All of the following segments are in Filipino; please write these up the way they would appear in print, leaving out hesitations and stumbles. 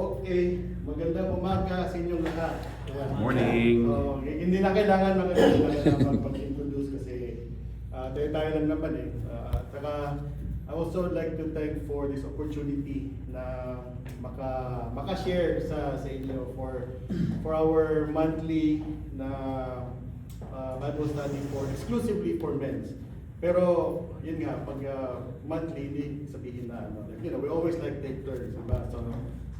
Okay, magandang umaga sa inyong lahat. Ayan. Morning. So, hindi na kailangan mag-introduce kasi tayo lang naman eh. At saka, I also like to thank for this opportunity na maka-share sa inyo for our monthly na Bible study exclusively for men. Pero yun nga, pag monthly, hindi sabihin na we always like take turns, diba? So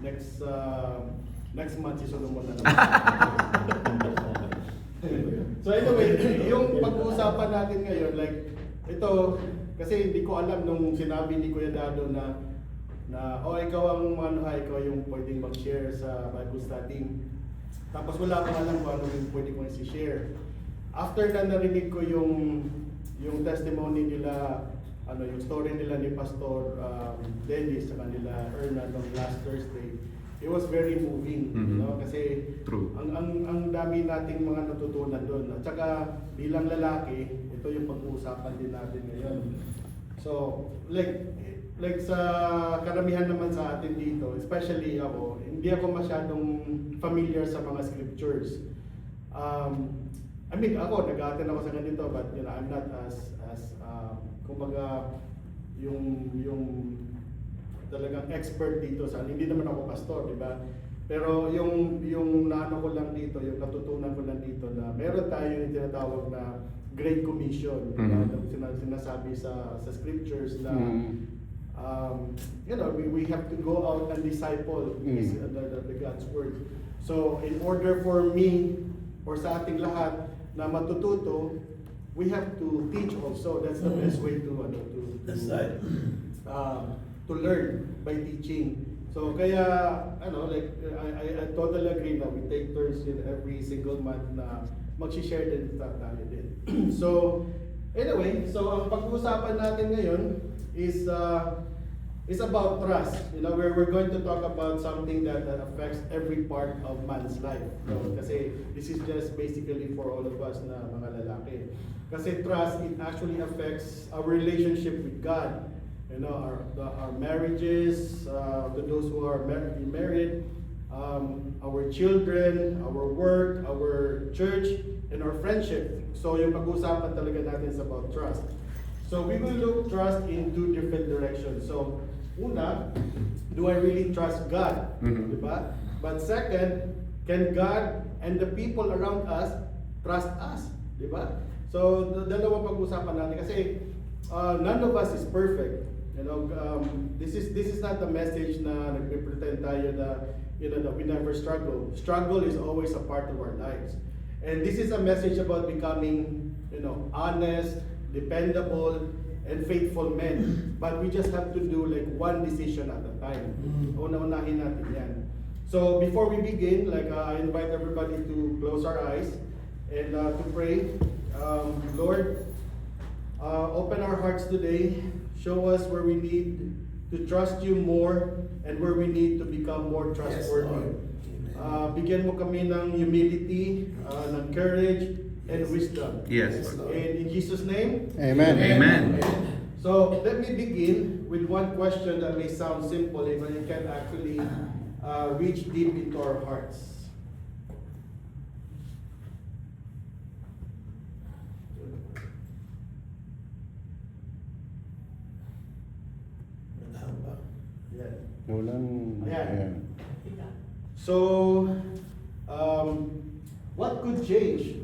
next month isunod mo na naman. So anyway, yung pag-uusapan natin ngayon, like ito, kasi hindi ko alam nung sinabi ni Kuya Dado na ikaw ang ikaw yung pwedeng mag-share sa Bible study. Tapos wala akong alam kung ano yung pwede kong i-share. After na narinig ko yung testimony nila, yung story nila ni Pastor Dennis sa kanila Erna nung last Thursday, it was very moving, kasi True. ang dami nating mga natutunan doon. At saka bilang lalaki, ito yung pag-uusapan din natin ngayon. So, like sa karamihan naman sa atin dito, especially ako, hindi ako masyadong familiar sa mga scriptures. I mean, ako, nag-attend ako sa ganito, but I'm not as kumbaga, yung talagang expert dito sa, hindi naman ako pastor, di ba? Pero yung naano ko lang dito, yung natutunan ko lang dito na meron tayo yung tinatawag na Great Commission, sinasabi sa scriptures na we have to go out and disciple the God's word. So in order for me or sa ating lahat na matututo, we have to teach also. That's the best way to learn by teaching. So kaya I totally agree na we take turns in every single month na mag-share din tayo din. So anyway, ang pag-uusapan natin ngayon is about trust. We're going to talk about something that affects every part of man's life. Kasi this is just basically for all of us na mga lalaki. Kasi trust, it actually affects our relationship with God. Our marriages, to those who are married, our children, our work, our church, and our friendship. So yung pag-uusapan talaga natin is about trust. So we will look trust in two different directions. So una, do I really trust God? Diba? But second, can God and the people around us trust us? Diba? So dalawang pag-uusapan natin kasi none of us is perfect. This is not the message na nagpe-pretend tayo that we never struggle. Struggle is always a part of our lives. And this is a message about becoming, honest, dependable, and faithful men. But we just have to do like one decision at a time. Una-unahin natin yan. So before we begin, I invite everybody to close our eyes and to pray. Lord, open our hearts today. Show us where we need to trust you more and where we need to become more trustworthy. Bigyan mo kami ng humility, ng courage, and wisdom. Yes. And in Jesus' name? Amen. Amen. So let me begin with one question that may sound simple, but it can actually reach deep into our hearts. Ayan. So, what could change?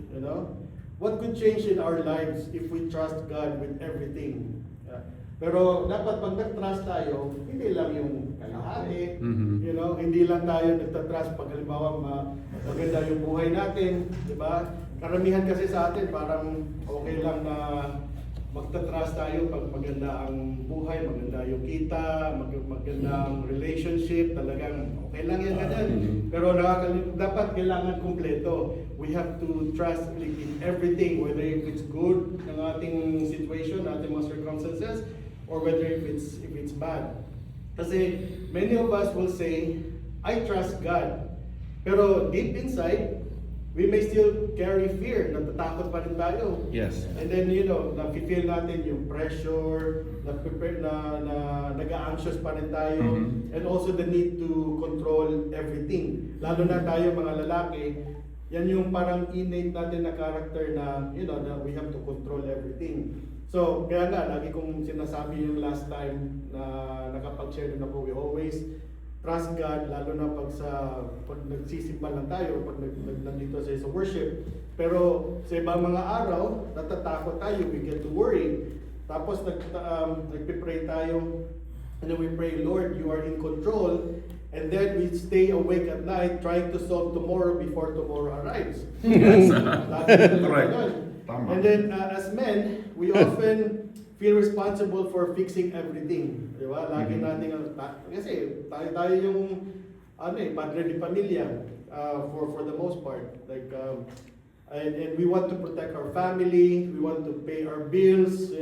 What could change in our lives if we trust God with everything? Pero dapat pag nag-trust tayo, hindi lang yung kalahati, hindi lang tayo nagtatrust pag halimbawa maganda yung buhay natin, di ba? Karamihan kasi sa atin parang okay lang na magtatrust tayo pag maganda ang buhay, maganda yung kita, maganda ang relationship, talagang okay lang yan ganyan. Pero dapat kailangan kumpleto. We have to trust in everything, whether if it's good ng ating situation, ating mga circumstances, or whether if it's bad. Kasi many of us will say, I trust God. Pero deep inside, we may still carry fear, natatakot pa rin tayo. Yes. And then, nafe-feel natin yung pressure, nag-a-anxious pa rin tayo, and also the need to control everything. Lalo na tayo mga lalaki, yan yung parang innate natin na character na, na we have to control everything. So, kaya nga, lagi kong sinasabi yung last time na nakapag-share din ako, we always trust God, lalo na pag nagsisimba lang tayo, pag nandito sa worship. Pero sa ibang mga araw, natatakot tayo, we get to worry. Tapos nagpipray tayo, and then we pray, Lord, you are in control. And then we stay awake at night trying to solve tomorrow before tomorrow arrives. Correct. And then as men, we often feel responsible for fixing everything. Di ba? Lagi natin, kasi tayo yung padre de pamilya for the most part. Like, and we want to protect our family, we want to pay our bills,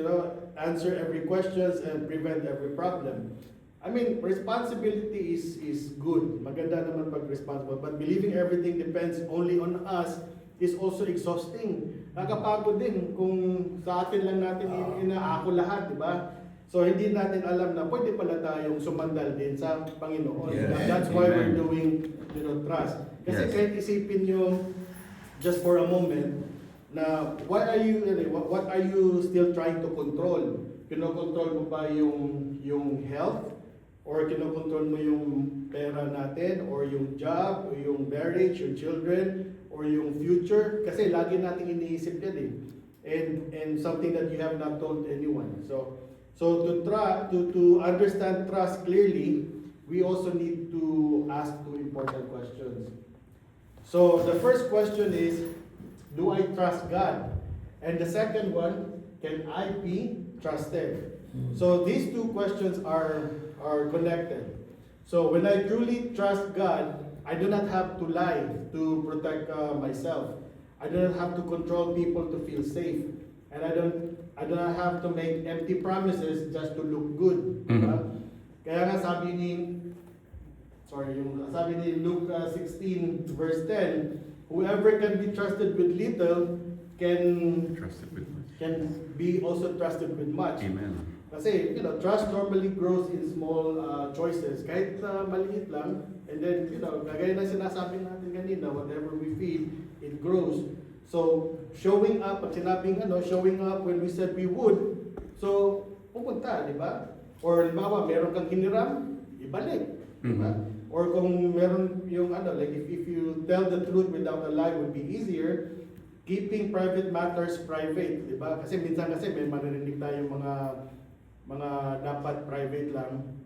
answer every questions and prevent every problem. I mean, responsibility is good. Maganda naman pag responsible. But believing everything depends only on us is also exhausting. Nakakapagod din kung sa atin lang natin inaako lahat, di ba? So hindi natin alam na pwede pala tayong sumandal din sa Panginoon. Yes. That's why Amen. we're doing, trust. Kasi Yes. kahit isipin nyo just for a moment na what are you still trying to control? Kinokontrol mo ba yung health? Or kinokontrol mo yung pera natin, or yung job, or yung marriage, yung children, or yung future? Kasi lagi nating iniisip yan eh. And something that you have not told anyone. So to understand trust clearly, we also need to ask two important questions. So the first question is, do I trust God? And the second one, can I be trusted? So these two questions are connected. So when I truly trust God, I do not have to lie to protect myself. I do not have to control people to feel safe, and I do not have to make empty promises just to look good. Kaya nga sabi ni Luke 16 verse 10, whoever can be trusted with little can be also trusted with much. Amen. Kasi, trust normally grows in small choices. Kahit maliit lang, and then, kagaya na sinasabi natin kanina, whatever we feed, it grows. So, showing up, pag sinabing showing up when we said we would, so, pupunta, di ba? Or, halimbawa, meron kang hiniram, ibalik. Di ba? Or kung meron yung like if you tell the truth without a lie would be easier, keeping private matters private, di ba? Kasi minsan may maririnig tayong mga dapat private lang.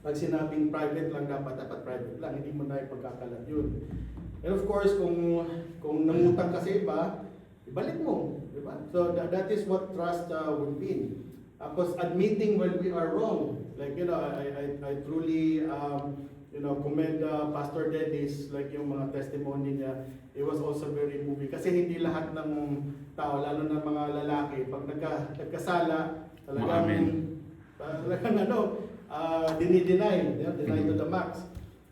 Pag sinabing private lang, dapat private lang. Hindi mo na ipagkakalat yun. And of course, kung nangutang ka sa iba, ibalik mo. Diba? So that is what trust would mean. Tapos admitting when we are wrong. Like, I truly commend Pastor Dennis, like yung mga testimony niya. It was also very moving. Kasi hindi lahat ng tao, lalo na mga lalaki, pag nagkasala, talagang dinideny, deny to the max.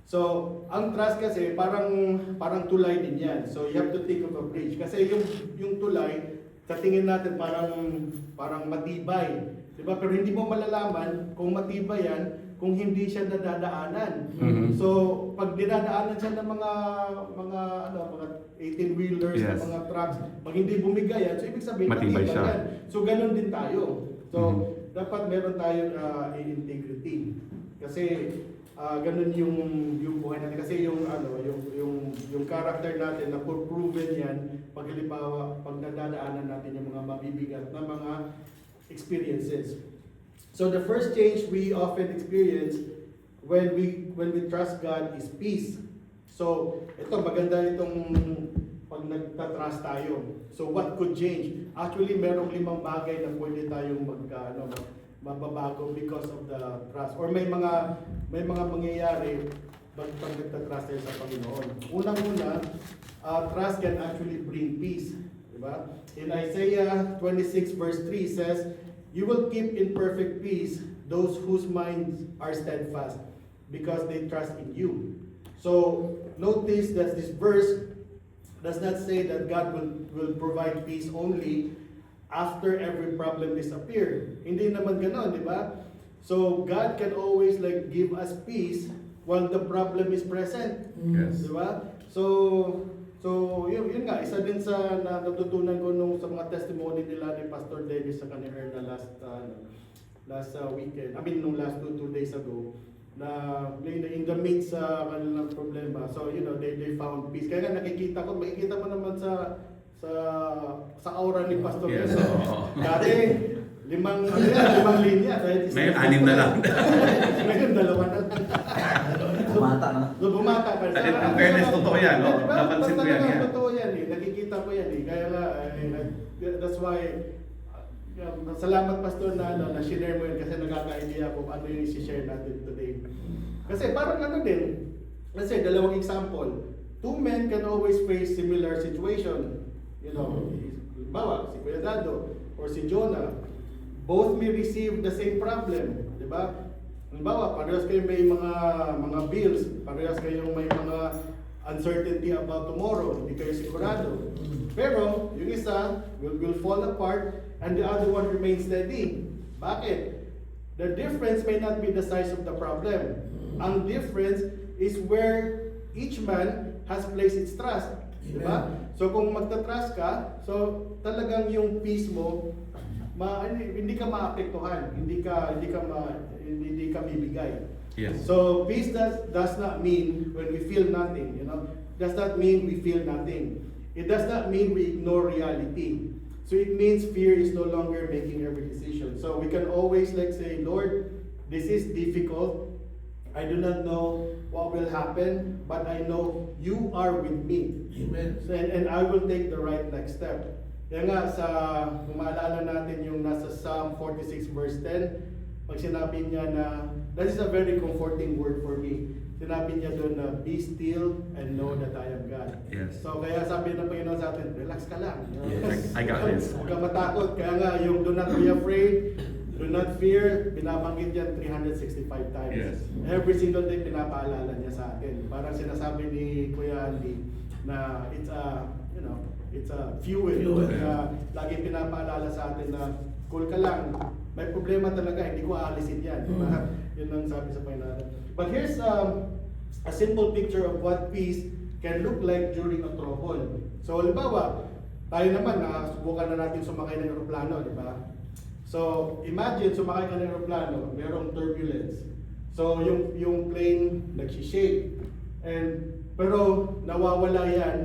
So, ang trust kasi parang tulay din yan. So, you have to think of a bridge. Kasi yung tulay, sa tingin natin parang matibay. Diba? Pero hindi mo malalaman kung matibay yan kung hindi siya nadadaanan. So, pag dinadaanan siya ng mga 18-wheelers, Yes. mga trucks, pag hindi bumigay yan, so ibig sabihin Matibay siya. yan. So, ganun din tayo. So, dapat meron tayong integrity. Kasi ganun yung buhay natin. Kasi yung character natin na proven yan pag halimbawa pag nadadaanan natin yung mga mabibigat na mga experiences. So the first change we often experience when we trust God is peace. So ito maganda itong pag nagtatrust tayo. So what could change? Actually merong 5 bagay na pwede tayong mababago because of the trust. Or may mga mangyayari pag nagtatrust tayo sa Panginoon. Unang-una, trust can actually bring peace. Diba? In Isaiah 26 verse 3 says, "You will keep in perfect peace those whose minds are steadfast, because they trust in you." So notice that this verse does not say that God will provide peace only after every problem disappear. Hindi naman ganoon, di ba? So God can always give us peace while the problem is present. Yes. Di ba? So yun nga, isa din sa natutunan ko nung sa mga testimony nila ni Pastor Davis sa kanila na last weekend. I mean, nung last two days ago, na in the midst sa kanilang problema. So, they found peace. Kaya nga makikita mo naman sa aura ni Pastor Yes, Davis. oo. Dati, limang linya. Ngayon, 6 na lang. Ngayon, 2 na lang. Bumata na. Bumata pa. Ang fairness, totoo yan, no? Napansin ko yan. Totoo yan eh. Nakikita ko yan eh. Kaya nga, that's why, salamat Pastor na share mo yun kasi nakaka-idea kung ano yung i-share natin today. Kasi parang din, let's say, 2 example. 2 men can always face similar situation. Bawa, si Kuya Dado or si Jonah. Both may receive the same problem. Diba? Halimbawa, parehas kayong may mga bills, parehas kayong may mga uncertainty about tomorrow, hindi kayo sigurado. Pero, yung isa will fall apart and the other one remains steady. Bakit? The difference may not be the size of the problem. Ang difference is where each man has placed its trust. Diba? So kung magta-trust ka, so talagang yung peace mo, hindi ka maapektuhan, hindi ka bibigay. Yes. So peace does not mean when we feel nothing, does not mean we feel nothing. It does not mean we ignore reality. So it means fear is no longer making every decision. So we can always say, Lord, this is difficult. I do not know what will happen, but I know you are with me. Amen. So, and I will take the right next step. Kaya nga, kung maalala natin yung nasa Psalm 46 verse 10, pag sinabi niya na, that is a very comforting word for me. Sinabi niya doon na, be still and know that I am God. Yes. So kaya sabi ng Panginoon sa atin, relax ka lang. Yes. I got this. Huwag ka matakot. Kaya nga, yung do not be afraid, do not fear, binabanggit yan 365 times. Yes. Every single day pinapaalala niya sa atin. Parang sinasabi ni Kuya Andy na it's a fuel. Na lagi pinapaalala sa atin na cool ka lang. May problema talaga, hindi ko aalisin yan. Diba? Yun ang sabi sa Panginoon. But here's a simple picture of what peace can look like during a trouble. So, halimbawa, tayo naman, subukan na natin sumakay ng aeroplano, di ba? So, imagine sumakay ka ng aeroplano, merong turbulence. So, yung plane nagsishake. Pero nawawala yan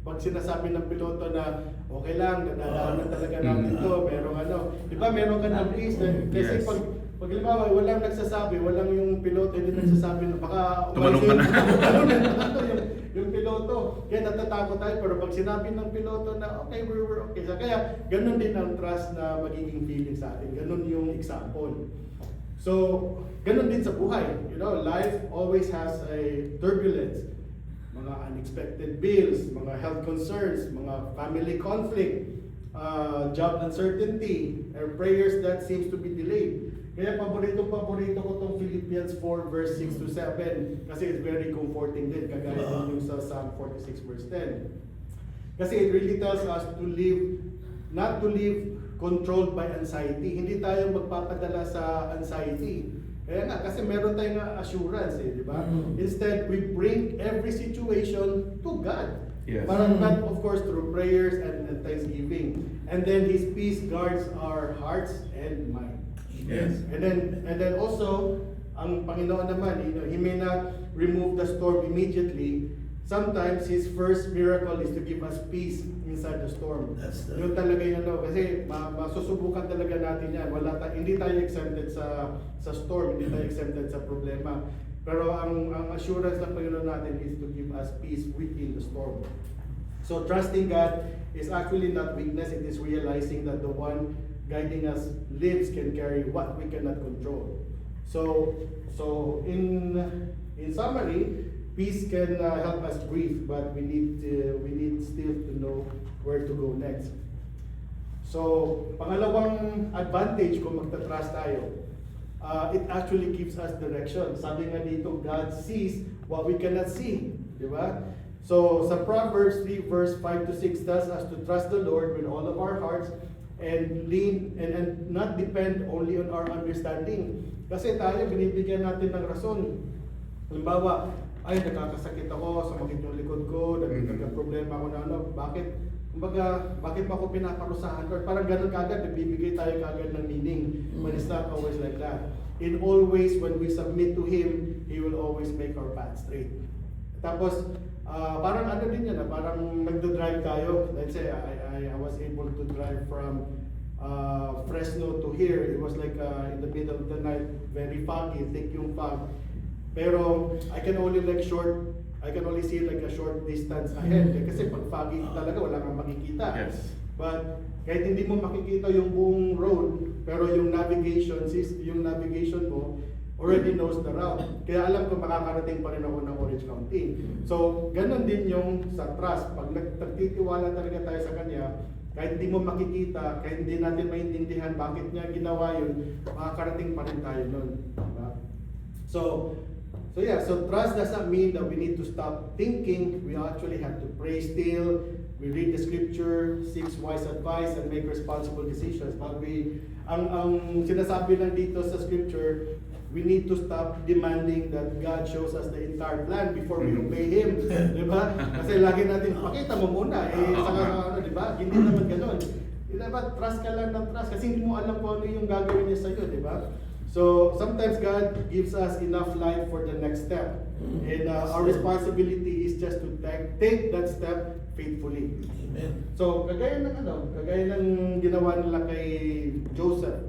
pag sinasabi ng piloto na okay lang, dadaan na talaga natin ito, merong di ba meron ka ng peace? Kasi Yes. pag halimbawa, walang nagsasabi, walang yung piloto, hindi nagsasabi na baka Tumalong ka na. yung piloto. Kaya natatakot tayo, pero pag sinabi ng piloto na okay, we're okay. So, kaya ganun din ang trust na magiging feeling sa atin. Ganun yung example. So, ganun din sa buhay. Life always has a turbulence. Mga unexpected bills, mga health concerns, mga family conflict, job uncertainty, prayers that seems to be delayed. Kaya paborito ko tong Philippians 4 verse 6 to 7 kasi it's very comforting din, kagaya din yung sa Psalm 46 verse 10. Kasi it really tells us not to live controlled by anxiety. Hindi tayo magpapadala sa anxiety. Kaya nga, kasi meron tayong assurance di ba? Instead, we bring every situation to God. Yes. Parang God, of course, through prayers and thanksgiving. And then His peace guards our hearts and mind. Yes. And then also, ang Panginoon naman, He may not remove the storm immediately. Sometimes His first miracle is to give us peace inside the storm. Yun talaga yung kasi masusubukan talaga natin yan. Hindi tayo exempted sa storm, hindi tayo exempted sa problema. Pero ang assurance ng Panginoon natin is to give us peace within the storm. So trusting God is actually not weakness, it is realizing that the one guiding us lives can carry what we cannot control. So in summary, peace can help us breathe, but we need still to know where to go next. So pangalawang advantage kung magta-trust tayo, it actually gives us direction. Sabi nga dito, God sees what we cannot see, di ba? So sa Proverbs 3 verse 5 to 6 tells us to trust the Lord with all of our hearts and lean and not depend only on our understanding. Kasi tayo binibigyan natin ng rason. Halimbawa, ay nagkakasakit ako, sumakit yung likod ko, nagka-problema ako na ano, bakit? Kumbaga, bakit mo ako pinaparusahan? Or parang ganun kagad, nagbibigay tayo kagad ng meaning when it's not always like that. In all ways, when we submit to Him, He will always make our path straight. Tapos, parang ano din yan, parang nagdo-drive tayo. Let's say, I was able to drive from Fresno to here. It was like in the middle of the night, very foggy, thick yung fog. Pero I can only see like a short distance ahead. Kasi pag foggy talaga, wala kang makikita. Yes. But kahit hindi mo makikita yung buong road, pero yung navigation mo already knows the route. Kaya alam ko makakarating pa rin ako ng Orange County. So, ganun din yung sa trust. Pag nagtitiwala talaga tayo sa Kanya, kahit hindi mo makikita, kahit hindi natin maintindihan bakit niya ginawa yun, makakarating pa rin tayo nun. Diba? So trust doesn't mean that we need to stop thinking. We actually have to pray still. We read the scripture, seek wise advice, and make responsible decisions. But ang sinasabi lang dito sa scripture, we need to stop demanding that God shows us the entire plan before we obey Him. Diba? Kasi lagi natin, pakita mo muna. Saka diba? Hindi naman ganun. Diba? Trust ka lang ng trust. Kasi hindi mo alam kung ano yung gagawin niya sa'yo. Diba? So, sometimes God gives us enough light for the next step. And our responsibility is just to take that step faithfully. Amen. So, kagaya ng ginawa nila kay Joseph.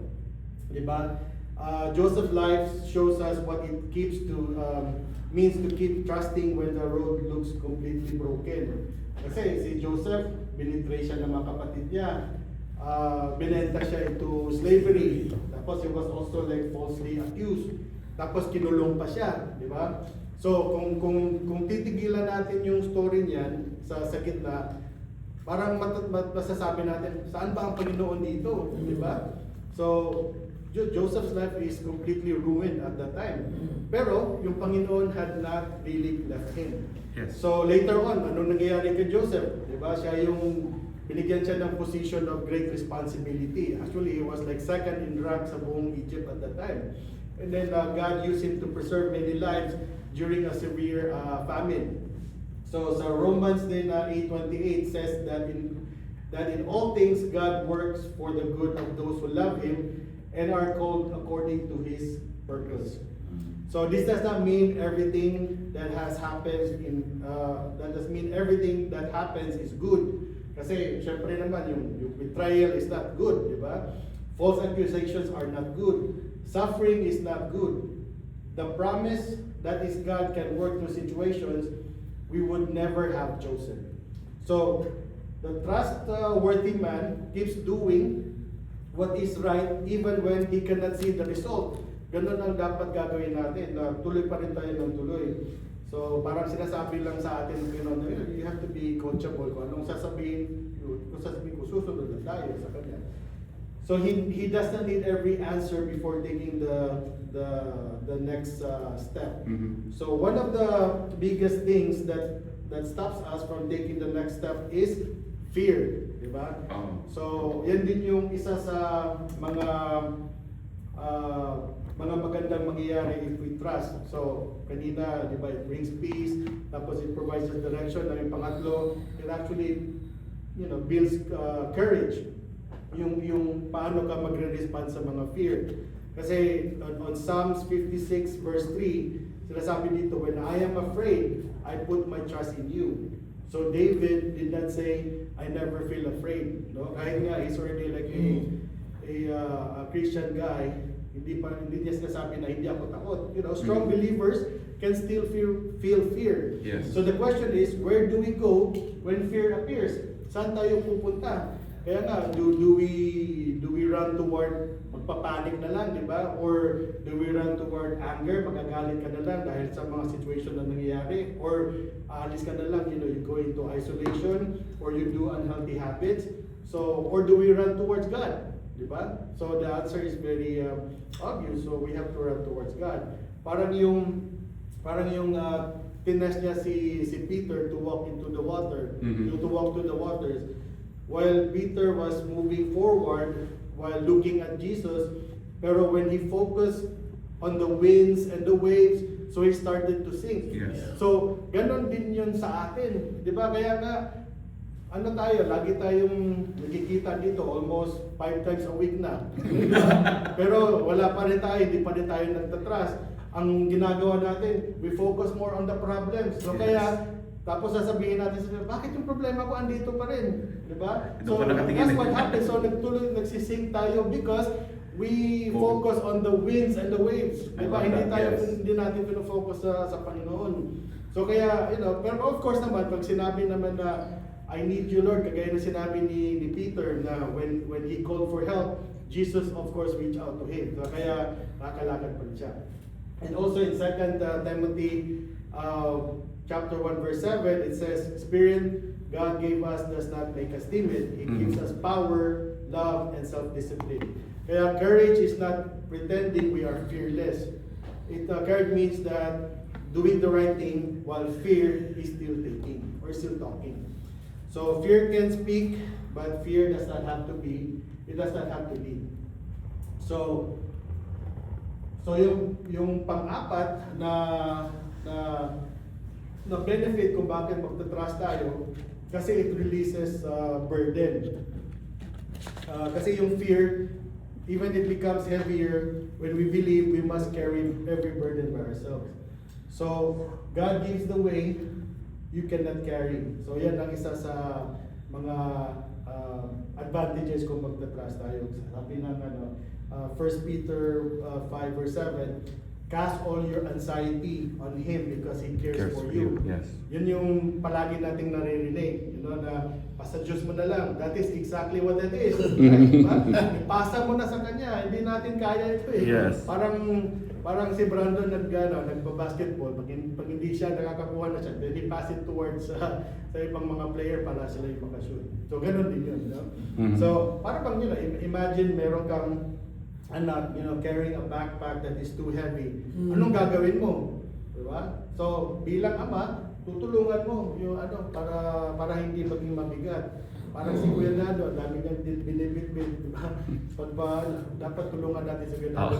Diba? Joseph's life shows us what it means to keep trusting when the road looks completely broken. Kasi si Joseph, binitray siya ng mga kapatid niya. Binenta siya into slavery. Tapos he was also like falsely accused. Tapos kinulong pa siya, di ba? So kung titigilan natin yung story niyan sa gitna, parang masasabi natin, saan ba ang Panginoon dito, di ba? So Joseph's life is completely ruined at that time. Pero yung Panginoon had not really left him. Yes. So later on, anong nangyayari kay Joseph? Di ba? Siya yung binigyan siya ng position of great responsibility. Actually, he was like second in rank sa buong Egypt at that time. And then God used him to preserve many lives during a severe famine. So sa Romans din 8:28 says that in all things God works for the good of those who love Him and are called according to His purpose. So this does not mean everything that everything that happens is good. Kasi syempre naman yung betrayal is not good, di ba? False accusations are not good. Suffering is not good. The promise that is God can work through situations we would never have chosen. So the trustworthy man keeps doing what is right even when he cannot see the result. Ganun ang dapat gagawin natin, na tuloy pa rin tayo ng tuloy. So parang sinasabi lang sa atin, you have to be coachable. Kung anong sasabihin ko, susunod na tayo sa Kanya. So he does not need every answer before taking the next step. Mm-hmm. So one of the biggest things that stops us from taking the next step is fear, di ba? So yan din yung isa sa mga magandang mangyayari if we trust. So kanina, di ba, it brings peace, tapos it provides us direction. Na yung pangatlo, it actually builds courage. Yung paano ka magre-respond sa mga fear. Kasi on Psalms 56 verse 3, sinasabi dito, when I am afraid, I put my trust in you. So David did not say, I never feel afraid. No? Kahit nga, he's already like a Christian guy, hindi niya sinasabi na hindi ako takot. Strong believers can still feel fear. Yes. So the question is, where do we go when fear appears? Saan tayo pupunta? Kaya nga, do we run toward magpapanik na lang, di ba? Or do we run toward anger, magagalit ka na lang dahil sa mga situation na nangyayari? Or aalis ka na lang, you go into isolation, or you do unhealthy habits? So, or do we run towards God? Di ba? So the answer is very obvious. So we have to run towards God. Parang yung tinest niya si Peter to walk into the water, to walk to the waters. While Peter was moving forward while looking at Jesus, pero when he focused on the winds and the waves, so he started to sink. Yes. So, ganon din yun sa atin. Di ba? Kaya nga, ano tayo, lagi tayong nakikita dito almost 5 times a week na. Pero wala pa rin tayo, hindi pa rin tayo nagtatrust. Ang ginagawa natin, we focus more on the problems. So Yes. kaya, tapos sasabihin natin sa bakit yung problema ko andito pa rin? Di ba? Ito So pa nakatingin that's eh. what happens. So nagsisink tayo because we focus on the winds and the waves. Di ba? I love Hindi that, tayo, yes. hindi natin pinofocus sa Panginoon. So kaya, pero of course naman, pag sinabi naman na I need you, Lord, kagaya na sinabi ni Peter na when he called for help, Jesus of course reached out to him. So kaya nakalakad pa rin siya. And also in 2 Timothy chapter 1 verse 7, it says, Spirit God gave us does not make us timid. It gives us power, love, and self-discipline. Kaya courage is not pretending we are fearless. Courage means that doing the right thing while fear is still thinking or still talking. So fear can speak, but fear does not have to be. It does not have to lead. So yung pang-apat na benefit kung bakit magta-trust tayo, kasi it releases burden. Kasi yung fear, even it becomes heavier when we believe we must carry every burden by ourselves. So God gives the way, you cannot carry. So yan ang isa sa mga advantages kung magta-trust tayo. Sabi ng 1 Peter 5 verse 7, cast all your anxiety on Him because He cares for you. Yes. Yun yung palagi nating naririnig, na pasa Diyos mo na lang. That is exactly what it is. Diba? Ipasa mo na sa Kanya, hindi natin kaya ito eh. Yes. Parang si Brandon nagba-basketball, pag hindi siya nakakakuha na siya, then he pass it towards sa ibang mga player para sila yung makashoot. So ganun din yun, no? Mhm. So para bang imagine meron kang anak, carrying a backpack that is too heavy. Anong gagawin mo? Diba? So bilang ama, tutulungan mo yung para hindi maging mabigat. Parang si Kuya Nado, dami niyang binibit-bit, diba? Dapat tulungan natin si Kuya Nado.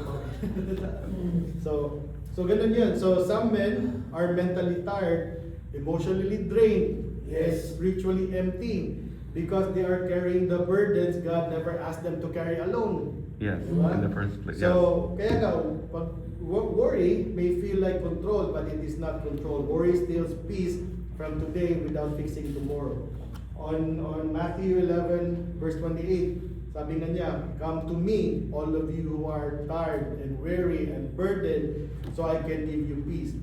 So ganun yun. So some men are mentally tired, emotionally drained, Yes. spiritually empty, because they are carrying the burdens God never asked them to carry alone. Yes, Diba? in the first place. So, kaya nga, pag worry may feel like control, but it is not control. Worry steals peace from today without fixing tomorrow. On Matthew 11 verse 28, sabi nga niya, come to me, all of you who are tired and weary and burdened, so I can give you peace.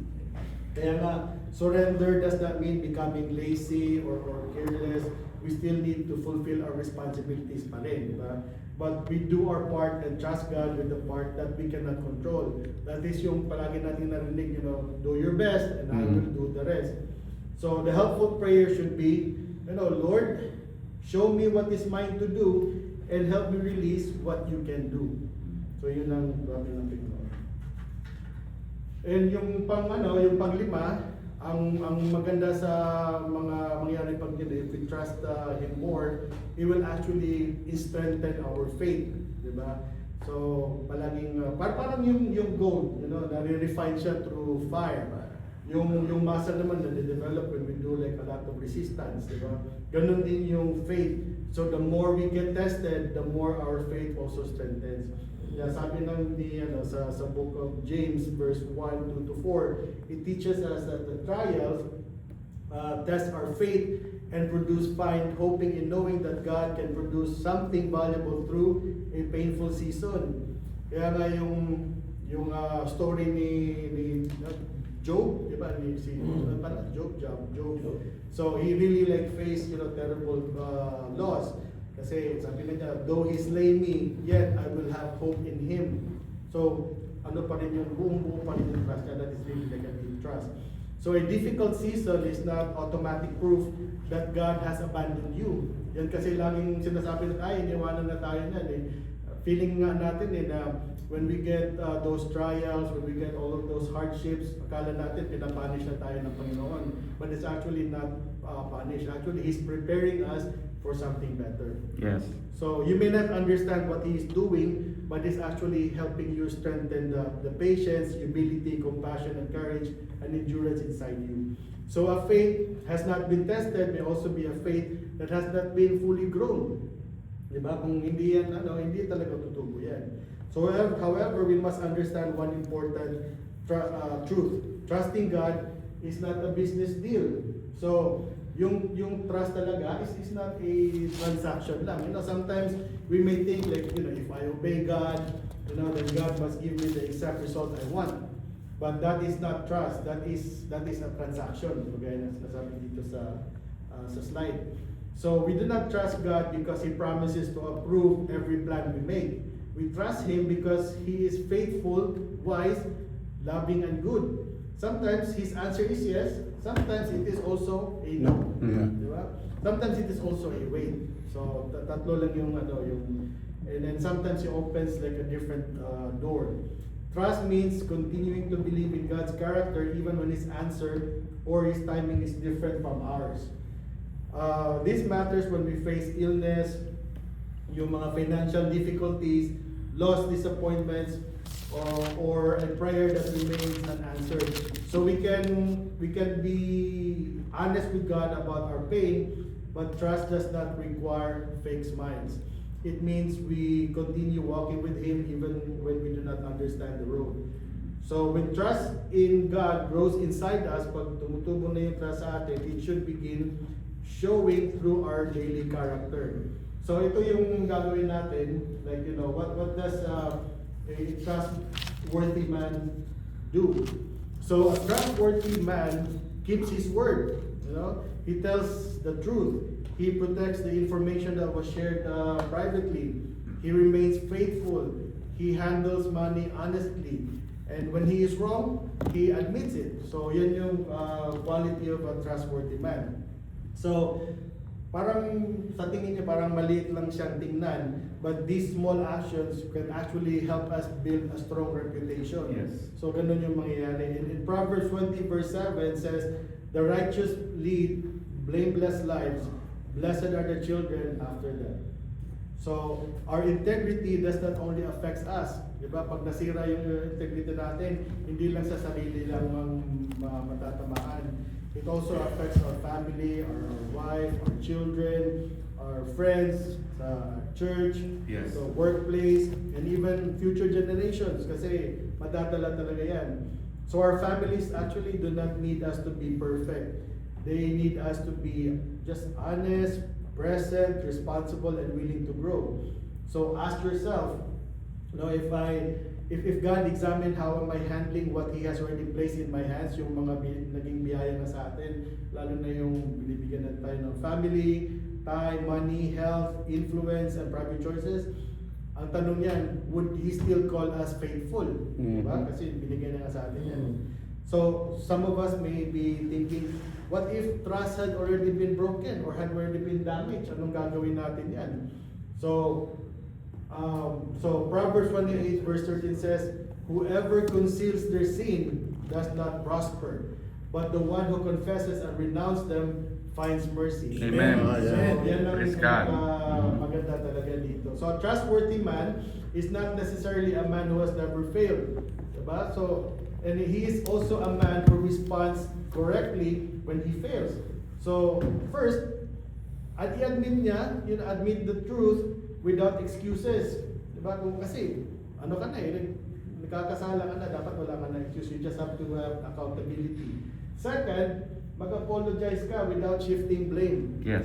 Kaya nga, surrender does not mean becoming lazy or careless. We still need to fulfill our responsibilities pa rin, diba? But we do our part and trust God with the part that we cannot control. That is yung palagi natin narinig, do your best and I will do the rest. So the helpful prayer should be, Lord, show me what is mine to do and help me release what you can do. So yun ang grabe ng Panginoon. And yung panglima, ang maganda sa mga mangyari pag if we trust Him more, He will actually strengthen our faith, di ba? So palaging parang yung gold, nare-refine siya through fire. Yung muscle naman na-develop when we do like a lot of resistance, di ba? Ganun din yung faith. So the more we get tested, the more our faith also strengthens. Yeah, sabi sa book of James verse 1 to 4, it teaches us that the trials test our faith and produce fine, hoping in knowing that God can produce something valuable through a painful season. Kaya nga yung story ni Job, di ba? Job. So he really faced terrible loss. Kasi sabi niya, though He slay me, yet I will have hope in Him. So ano pa rin yung buong pa rin yung trust niya, that is really like a deep trust. So a difficult season is not automatic proof that God has abandoned you. Yan kasi laging sinasabi na iniwanan na tayo niyan eh. Feeling nga natin na when we get those trials, when we get all of those hardships, akala natin pinapunish na tayo ng Panginoon. But it's actually not punish. Actually, He's preparing us for something better. Yes. So you may not understand what He is doing, but it's actually helping you strengthen the patience, humility, compassion, and courage, and endurance inside you. So a faith has not been tested may also be a faith that has not been fully grown. Diba? Kung hindi yan, hindi talaga tutubo yan. So however, we must understand one important truth. Trusting God is not a business deal. So, yung trust talaga is not a transaction lang. Sometimes we may think like, if I obey God, then God must give me the exact result I want. But that is not trust. That is a transaction. Kagaya na nasabi dito sa slide. So we do not trust God because He promises to approve every plan we make. We trust Him because He is faithful, wise, loving, and good. Sometimes His answer is yes. Sometimes it is also a no. Diba? Sometimes it is also a wait. So tatlo lang yung and then sometimes He opens like a different door. Trust means continuing to believe in God's character even when His answer or His timing is different from ours. This matters when we face illness, yung mga financial difficulties, loss, disappointments, or a prayer that remains unanswered. So we can be honest with God about our pain, but trust does not require fake smiles. It means we continue walking with Him even when we do not understand the road. So when trust in God grows inside us, pag tumutubo na yung trust sa atin, it should begin showing through our daily character. So ito yung gagawin natin, like what does a trustworthy man do? So a trustworthy man keeps his word. He tells the truth. He protects the information that was shared privately. He remains faithful. He handles money honestly. And when he is wrong, he admits it. So yan yung quality of a trustworthy man. So parang sa tingin niyo parang maliit lang siyang tingnan, but these small actions can actually help us build a strong reputation. Yes. So ganun yung mangyayari. In Proverbs 20 verse 7 says, "The righteous lead blameless lives, blessed are the children after them." So our integrity does not only affects us. Diba? Pag nasira yung integrity natin, hindi lang sa sarili lang matatamaan. It also affects our family, our wife, our children, our friends, sa church, Yes. sa workplace, and even future generations kasi madadala talaga yan. So our families actually do not need us to be perfect. They need us to be just honest, present, responsible, and willing to grow. So ask yourself, if God examined how am I handling what He has already placed in my hands, yung mga naging biyaya na sa atin, lalo na yung binibigyan na tayo ng family, time, money, health, influence, and private choices, ang tanong yan, would He still call us faithful? Diba? Kasi binigyan na nga sa atin yan. So, some of us may be thinking, what if trust had already been broken or had already been damaged? Anong gagawin natin yan? So Proverbs 28 verse 13 says, "Whoever conceals their sin does not prosper, but the one who confesses and renounces them finds mercy." Amen. So, yan ang Praise God. maganda talaga dito. So a trustworthy man is not necessarily a man who has never failed. Diba? So, and he is also a man who responds correctly when he fails. So, first, i-admit niya, admit the truth without excuses. Diba? Kung kasi, nagkakasala ka na, dapat wala ka na excuse. You just have to have accountability. Second, mag-apologize ka without shifting blame. Yes.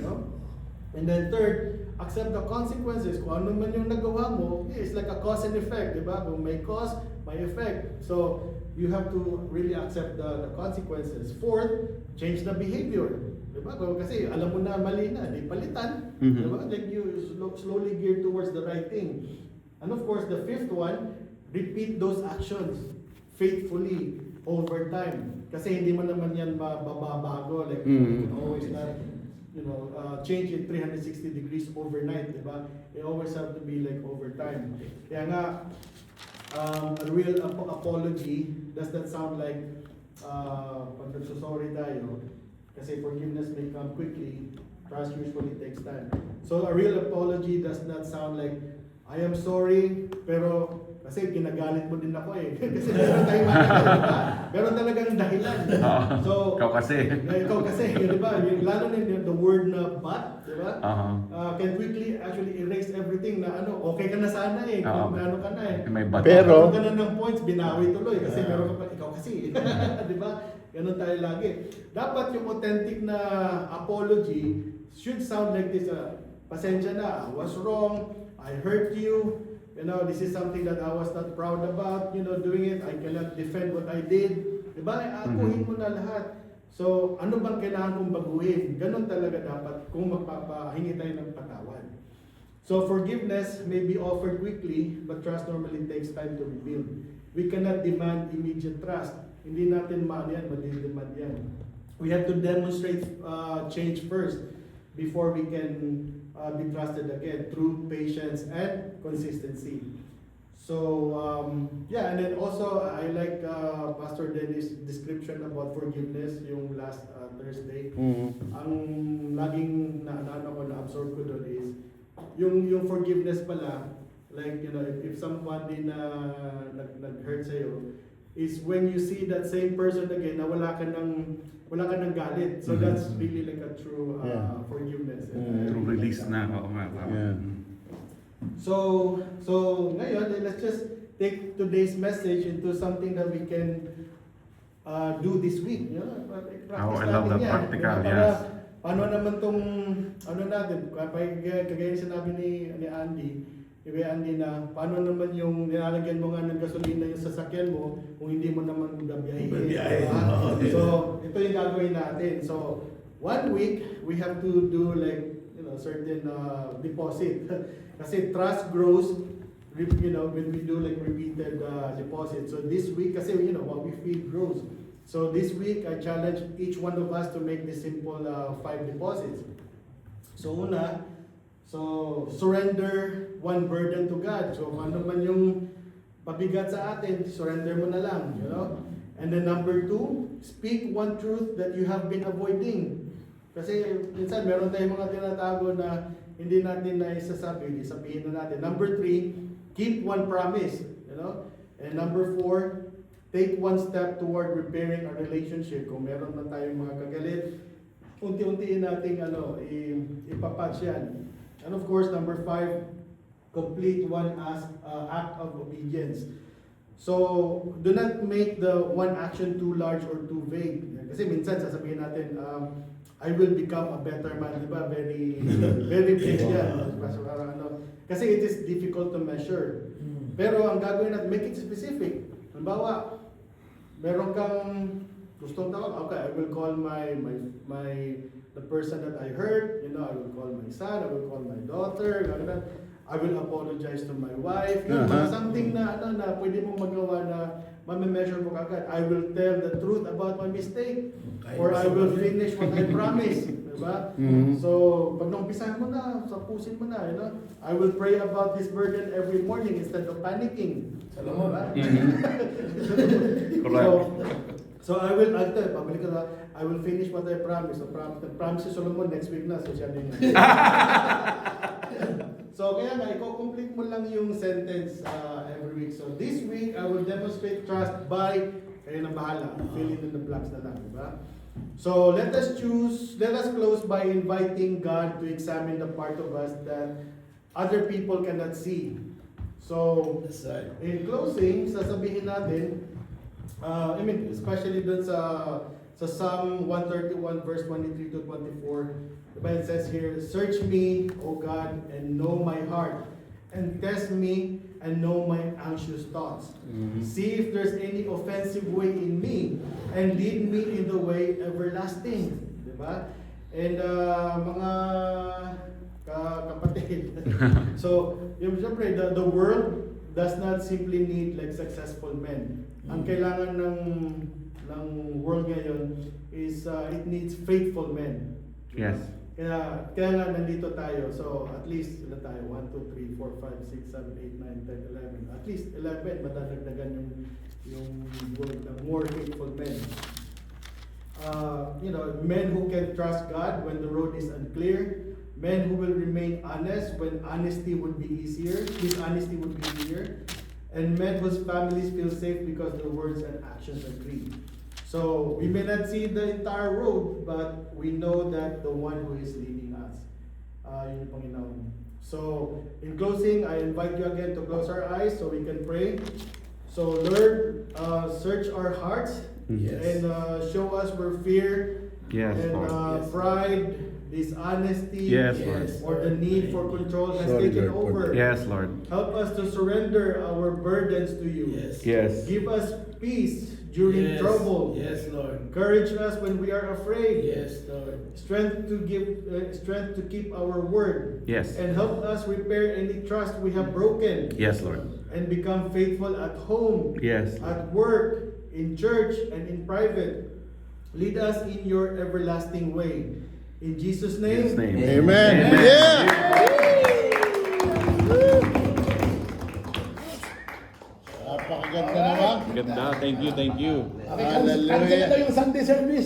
And then third, accept the consequences. Kung ano man yung nagawa mo, it's like a cause and effect, diba? Kung may cause, may effect. So, you have to really accept the consequences. Fourth, change the behavior. Diba? Kasi alam mo na mali na, di palitan. Diba? Like you slowly gear towards the right thing. And of course, the fifth one, repeat those actions faithfully over time. Kasi hindi mo naman yan mababago. Like, you can always not, change it 360 degrees overnight, diba? It always have to be like over time. Kaya nga, a real apology does not sound like pag nagsusorry tayo, kasi forgiveness may come quickly, trust usually takes time. So a real apology does not sound like I am sorry, pero kasi ginagalit mo din ako eh. Kasi meron tayong matagal, diba? Meron talagang dahilan. So, Ikaw kasi. ikaw kasi, di ba? Lalo na the word na but, di ba? Can quickly actually erase everything na okay ka na sana eh. Kung ano ka na eh. May but. Pero- Meron ka na ng points, binawi tuloy. Kasi meron ka pa, ikaw kasi. Di ba? Ganun tayo lagi. Dapat yung authentic na apology should sound like this. Pasensya na, I was wrong, I hurt you. You know, this is something that I was not proud about, doing it. I cannot defend what I did. Diba? Akuhin mo na lahat. So, ano bang kailangan kong baguhin? Ganon talaga dapat kung magpapahingi tayo ng patawad. So, forgiveness may be offered quickly, but trust normally takes time to rebuild. We cannot demand immediate trust. Hindi natin madidemand yan. We have to demonstrate change first before we can be trusted again through patience and consistency. So and then also I like Pastor Dennis' description about forgiveness yung last Thursday. Ang laging na-absorb ko doon is yung forgiveness pala, like if someone din nag-hurt sa'yo, is when you see that same person again na wala ka ng galit. So that's really like a true forgiveness. True release na. Oo nga. Yeah. So ngayon, let's just take today's message into something that we can do this week. I love that practical, Para, yes. Paano naman tong natin, kagaya sinabi ni Andy, na paano naman yung nilalagyan mo nga ng gasolina yung sasakyan mo kung hindi mo naman gabiyahin. So, ito yung gagawin natin. So, 1 week, we have to do like, certain deposit. Kasi trust grows, when we do like repeated deposit. So, this week, kasi what we feed grows. So, this week, I challenge each one of us to make this simple 5 deposits. So, una, surrender one burden to God. So, kung ano man yung pabigat sa atin, surrender mo na lang, And then number 2, speak one truth that you have been avoiding. Kasi minsan meron tayong mga tinatago na hindi natin na isasabi, sabihin na natin. Number 3, keep one promise, And number 4, take one step toward repairing a relationship. Kung meron na tayong mga kagalit, unti-untiin nating ipapatch yan. And of course, number 5, complete one act of obedience. So, do not make the one action too large or too vague. Kasi minsan sasabihin natin, I will become a better man, di ba? Very, very big yan. Kasi it is difficult to measure. Pero ang gagawin natin, make it specific. Halimbawa, meron kang gustong tawag, okay, I will call the person that I hurt, I will call my son, I will call my daughter, I will apologize to my wife, something na pwede mong magawa na mame-measure mo kagad. I will tell the truth about my mistake, or I will finish what I promised, diba? So, pag naumpisahan mo na, tapusin mo na, I will pray about this burden every morning instead of panicking. Salamat, ba? So I will finish what I promised. Promise si Solomon next week na, so siya din. So kaya nga, i-complete mo lang yung sentence every week. So this week, I will demonstrate trust by, kayo na bahala, fill in the blanks na lang, diba? So let us close by inviting God to examine the part of us that other people cannot see. So, in closing, sasabihin natin, especially dun sa Psalm 131 verse 23 to 24, it says here, search me, O God, and know my heart, and test me and know my anxious thoughts. See if there's any offensive way in me, and lead me in the way everlasting. Diba? And mga kapatid, so siyempre, the world does not simply need like successful men. Ang kailangan ng world ngayon is it needs faithful men. Yes. Kaya nga nandito tayo. So at least tayo 1, 2, 3, 4, 5, 6, 7, 8, 9, 10, 11. At least 11 madadagdagan yung world ng more faithful men. Men who can trust God when the road is unclear, men who will remain honest when honesty would be easier, dishonesty would be easier, and men whose families feel safe because their words and actions agree. So we may not see the entire road, but we know that the one who is leading us. Yun yung Panginoon. So in closing, I invite you again to close our eyes so we can pray. So Lord, search our hearts and show us where fear Yes, and Lord. pride, dishonesty, Yes, Lord. or the need for control has Sorry, taken Lord, over. Yes, Lord. Help us to surrender our burdens to you. Yes. Give us peace during trouble. Yes, Lord. Encourage us when we are afraid. Yes, Lord. Strength to keep our word. Yes. And help us repair any trust we have broken. Yes, Lord. And become faithful at home, Yes. at work, in church, and in private. Lead us in your everlasting way. In Jesus' name. In His name. Amen. Amen. Yeah. Napakaganda naman. Ganda. Thank you. Thank you. Hallelujah. Cancel na yung Sunday service.